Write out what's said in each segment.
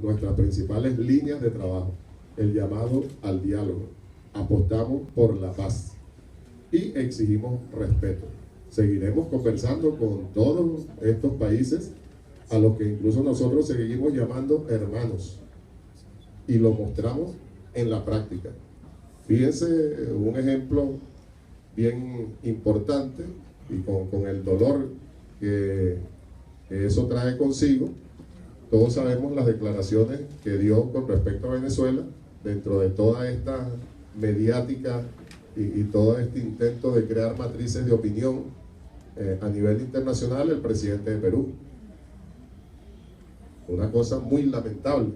nuestras principales líneas de trabajo, el llamado al diálogo. Apostamos por la paz y exigimos respeto. Seguiremos conversando con todos estos países a los que incluso nosotros seguimos llamando hermanos, y lo mostramos en la práctica. Fíjense un ejemplo bien importante y con el dolor que eso trae consigo. Todos sabemos las declaraciones que dio con respecto a Venezuela dentro de toda esta mediática y todo este intento de crear matrices de opinión a nivel internacional, el presidente de Perú. Una cosa muy lamentable.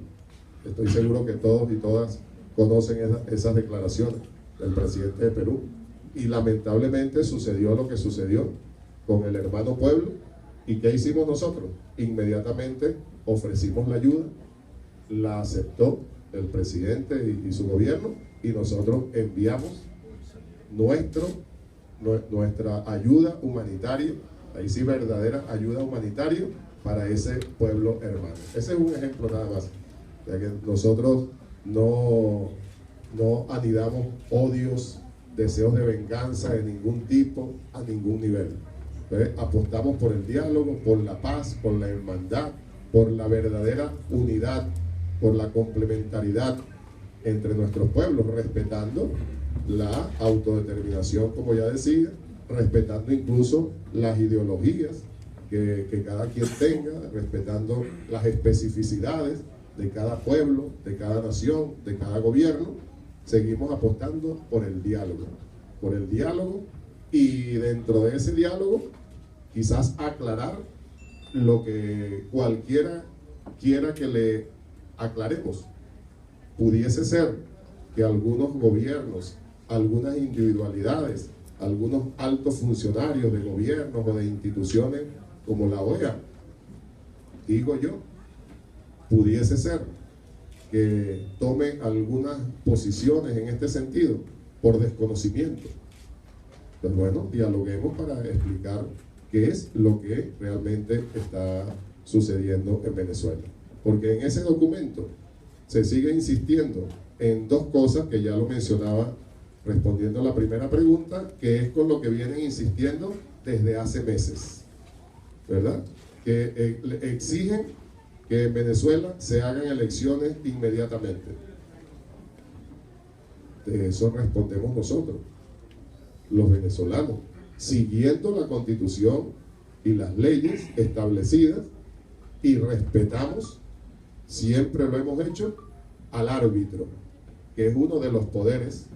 Estoy seguro que todos y todas conocen esas declaraciones del presidente de Perú. Y lamentablemente sucedió lo que sucedió con el hermano pueblo. ¿Y qué hicimos nosotros? Inmediatamente ofrecimos la ayuda, la aceptó el presidente y su gobierno, y nosotros enviamos nuestra ayuda humanitaria, ahí sí verdadera ayuda humanitaria para ese pueblo hermano. Ese es un ejemplo nada más, ya que nosotros no anidamos odios, deseos de venganza de ningún tipo, a ningún nivel. Entonces, apostamos por el diálogo, por la paz, por la hermandad, por la verdadera unidad, por la complementariedad entre nuestros pueblos, respetando la autodeterminación, como ya decía, respetando incluso las ideologías que cada quien tenga, respetando las especificidades de cada pueblo, de cada nación, de cada gobierno. Seguimos apostando por el diálogo, y dentro de ese diálogo quizás aclarar lo que cualquiera quiera que le aclaremos. Pudiese ser que algunos gobiernos, algunas individualidades, algunos altos funcionarios de gobiernos o de instituciones como la OEA, digo yo, pudiese ser que tomen algunas posiciones en este sentido por desconocimiento. Pues bueno, dialoguemos para explicar qué es lo que realmente está sucediendo en Venezuela. Porque en ese documento se sigue insistiendo en dos cosas que ya lo mencionaba respondiendo a la primera pregunta, que es con lo que vienen insistiendo desde hace meses, ¿verdad? Que exigen que en Venezuela se hagan elecciones inmediatamente. De eso respondemos nosotros, los venezolanos, siguiendo la Constitución y las leyes establecidas, y respetamos, siempre lo hemos hecho, al árbitro, que es uno de los poderes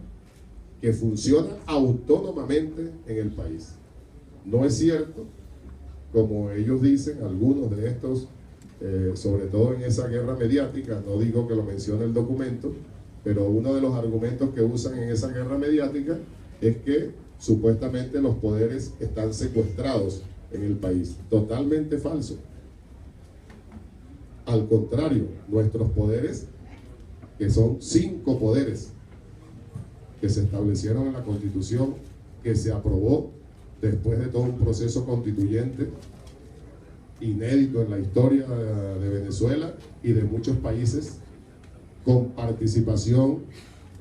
que funciona autónomamente en el país. No es cierto, como ellos dicen, algunos de estos, sobre todo en esa guerra mediática, no digo que lo mencione el documento, pero uno de los argumentos que usan en esa guerra mediática es que supuestamente los poderes están secuestrados en el país. Totalmente falso. Al contrario, nuestros poderes, que son 5 poderes que se establecieron en la Constitución, que se aprobó después de todo un proceso constituyente inédito en la historia de Venezuela y de muchos países, con participación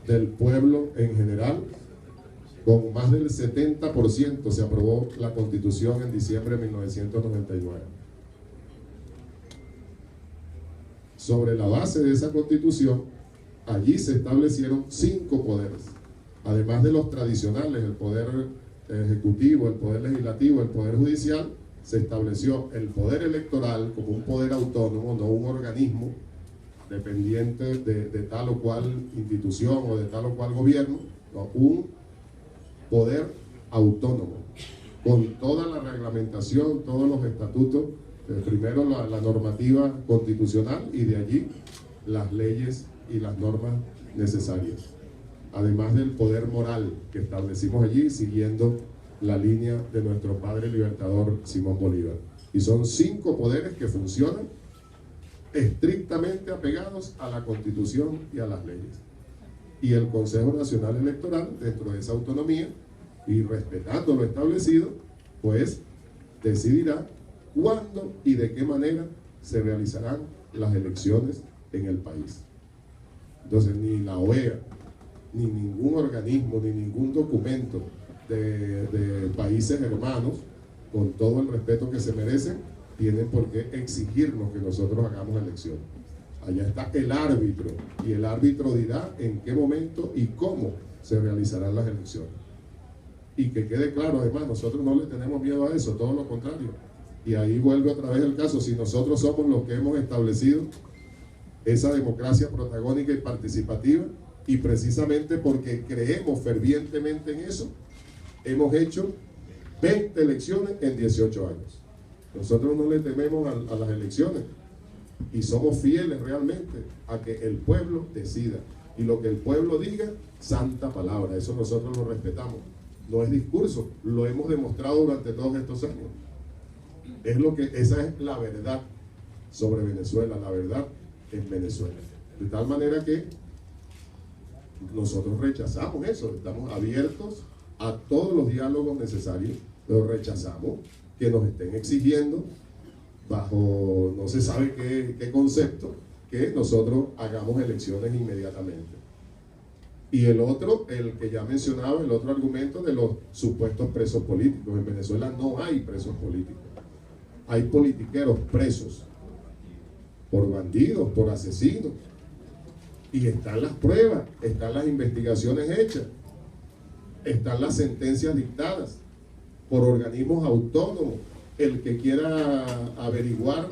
del pueblo en general. Con más del 70% se aprobó la Constitución en diciembre de 1999. Sobre la base de esa Constitución, allí se establecieron 5 poderes, además de los tradicionales, el poder ejecutivo, el poder legislativo, el poder judicial. Se estableció el poder electoral como un poder autónomo, no un organismo dependiente de tal o cual institución o de tal o cual gobierno, no, un poder autónomo, con toda la reglamentación, todos los estatutos, primero la normativa constitucional y de allí las leyes y las normas necesarias, además del poder moral que establecimos allí siguiendo la línea de nuestro padre libertador Simón Bolívar. Y son 5 poderes que funcionan estrictamente apegados a la Constitución y a las leyes. Y el Consejo Nacional Electoral, dentro de esa autonomía y respetando lo establecido, pues decidirá cuándo y de qué manera se realizarán las elecciones en el país. Entonces, ni la OEA, ni ningún organismo, ni ningún documento de países hermanos, con todo el respeto que se merecen, tienen por qué exigirnos que nosotros hagamos elecciones. Allá está el árbitro, y el árbitro dirá en qué momento y cómo se realizarán las elecciones. Y que quede claro, además, nosotros no le tenemos miedo a eso, todo lo contrario. Y ahí vuelve otra vez el caso, si nosotros somos los que hemos establecido esa democracia protagónica y participativa, y precisamente porque creemos fervientemente en eso, hemos hecho 20 elecciones en 18 años. Nosotros no le tememos a las elecciones y somos fieles realmente a que el pueblo decida. Y lo que el pueblo diga, santa palabra. Eso nosotros lo respetamos. No es discurso, lo hemos demostrado durante todos estos años. Esa es la verdad sobre Venezuela, la verdad en Venezuela. De tal manera que nosotros rechazamos eso, estamos abiertos a todos los diálogos necesarios, pero rechazamos que nos estén exigiendo bajo no se sabe qué concepto, que nosotros hagamos elecciones inmediatamente. Y el otro, el que ya mencionaba, el otro argumento de los supuestos presos políticos. En Venezuela no hay presos políticos, hay politiqueros presos por bandidos, por asesinos, y están las pruebas, están las investigaciones hechas, están las sentencias dictadas por organismos autónomos. El que quiera averiguar,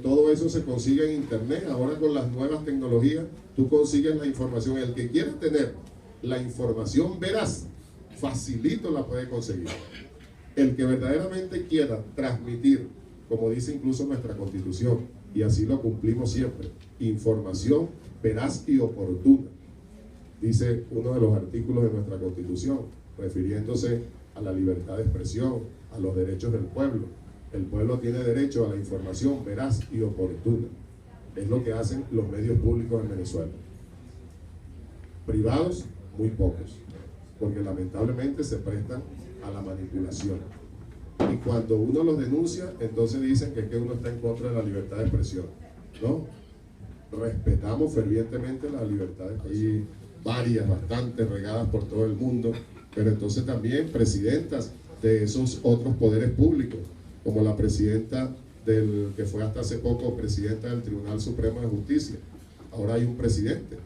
todo eso se consigue en internet. Ahora con las nuevas tecnologías tú consigues la información. El que quiera tener la información veraz, facilito la puede conseguir. El que verdaderamente quiera transmitir, como dice incluso nuestra Constitución, y así lo cumplimos siempre, información veraz y oportuna, dice uno de los artículos de nuestra Constitución, refiriéndose a la libertad de expresión, a los derechos del pueblo. El pueblo tiene derecho a la información veraz y oportuna. Es lo que hacen los medios públicos en Venezuela. Privados, muy pocos, porque lamentablemente se prestan a la manipulación. Y cuando uno los denuncia, entonces dicen que es que uno está en contra de la libertad de expresión. No, respetamos fervientemente la libertad de expresión. Hay varias, bastantes regadas por todo el mundo, pero entonces también presidentas de esos otros poderes públicos, como la presidenta que fue hasta hace poco presidenta del Tribunal Supremo de Justicia. Ahora hay un presidente.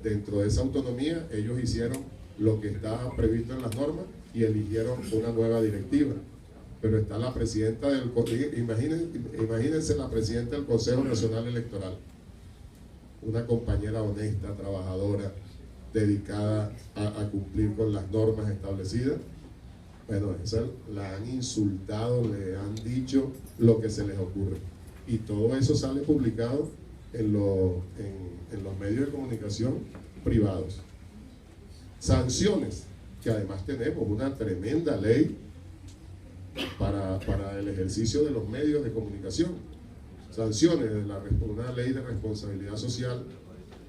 Dentro de esa autonomía ellos hicieron lo que está previsto en las normas y eligieron una nueva directiva. Pero está la presidenta imagínense la presidenta del Consejo Nacional Electoral, una compañera honesta, trabajadora, dedicada a cumplir con las normas establecidas. Bueno, esa la han insultado, le han dicho lo que se les ocurre. Y todo eso sale publicado en los medios de comunicación privados. Sanciones, que además tenemos una tremenda ley para el ejercicio de los medios de comunicación. Sanciones de una ley de responsabilidad social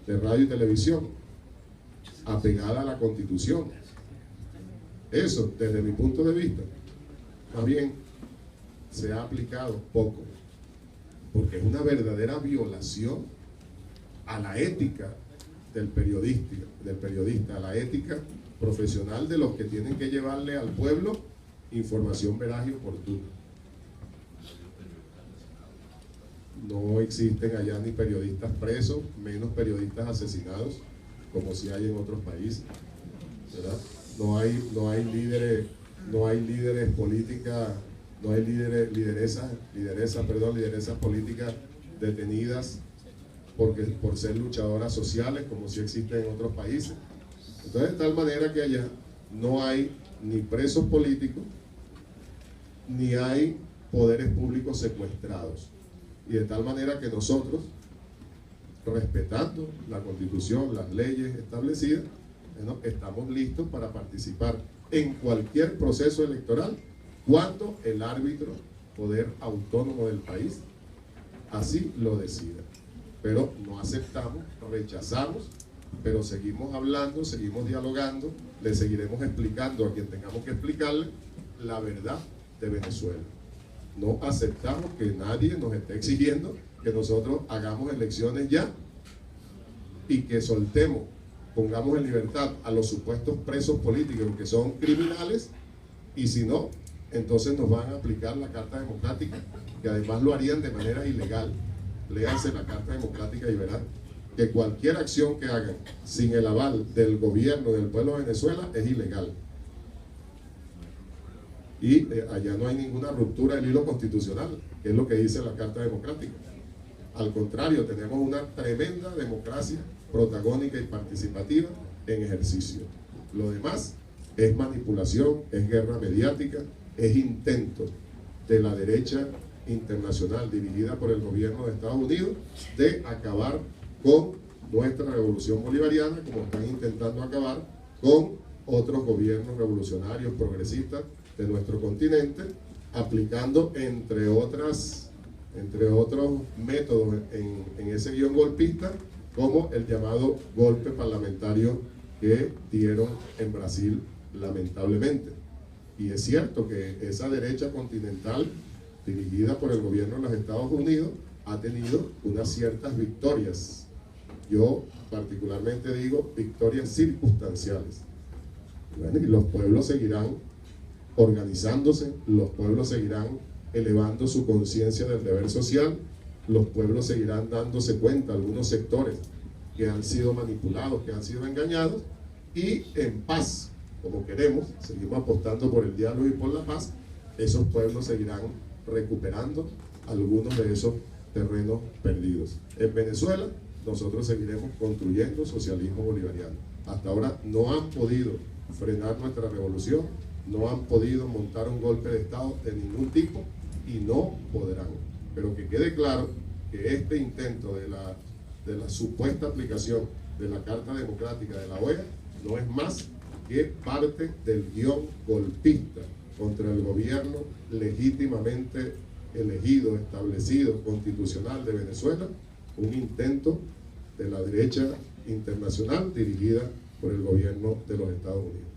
de radio y televisión, apegada a la Constitución. Eso, desde mi punto de vista, más bien se ha aplicado poco, porque es una verdadera violación a la ética del periodista, a la ética profesional de los que tienen que llevarle al pueblo información veraz y oportuna. No existen allá ni periodistas presos, menos periodistas asesinados, como si hay en otros países, ¿verdad? No hay líderes políticas, no hay lideresas políticas detenidas por ser luchadoras sociales, como si existen en otros países. Entonces, de tal manera que allá no hay ni presos políticos, ni hay poderes públicos secuestrados. Y de tal manera que nosotros, respetando la Constitución, las leyes establecidas, bueno, estamos listos para participar en cualquier proceso electoral cuando el árbitro, poder autónomo del país, así lo decida. Pero no aceptamos, rechazamos, pero seguimos hablando, seguimos dialogando, le seguiremos explicando a quien tengamos que explicarle la verdad de Venezuela. No aceptamos que nadie nos esté exigiendo que nosotros hagamos elecciones ya y que soltemos, pongamos en libertad a los supuestos presos políticos que son criminales, y si no, entonces nos van a aplicar la Carta Democrática, que además lo harían de manera ilegal. Léanse la Carta Democrática y verán que cualquier acción que hagan sin el aval del gobierno del pueblo de Venezuela es ilegal. Y allá no hay ninguna ruptura del hilo constitucional, que es lo que dice la Carta Democrática. Al contrario, tenemos una tremenda democracia protagónica y participativa en ejercicio. Lo demás es manipulación, es guerra mediática, es intento de la derecha internacional dirigida por el gobierno de Estados Unidos de acabar con nuestra revolución bolivariana, como están intentando acabar con otros gobiernos revolucionarios progresistas de nuestro continente, aplicando entre otros métodos en ese guión golpista, como el llamado golpe parlamentario que dieron en Brasil, lamentablemente. Y es cierto que esa derecha continental dirigida por el gobierno de los Estados Unidos ha tenido unas ciertas victorias. Yo particularmente digo victorias circunstanciales. Bueno, y los pueblos seguirán organizándose, los pueblos seguirán elevando su conciencia del deber social, los pueblos seguirán dándose cuenta, algunos sectores que han sido manipulados, que han sido engañados, y en paz, como queremos, seguimos apostando por el diálogo y por la paz, esos pueblos seguirán recuperando algunos de esos terrenos perdidos. En Venezuela, nosotros seguiremos construyendo socialismo bolivariano. Hasta ahora no han podido frenar nuestra revolución, no han podido montar un golpe de Estado de ningún tipo y no podrán. Pero que quede claro que este intento de la supuesta aplicación de la Carta Democrática de la OEA no es más que parte del guión golpista contra el gobierno legítimamente elegido, establecido, constitucional de Venezuela, un intento de la derecha internacional dirigida por el gobierno de los Estados Unidos.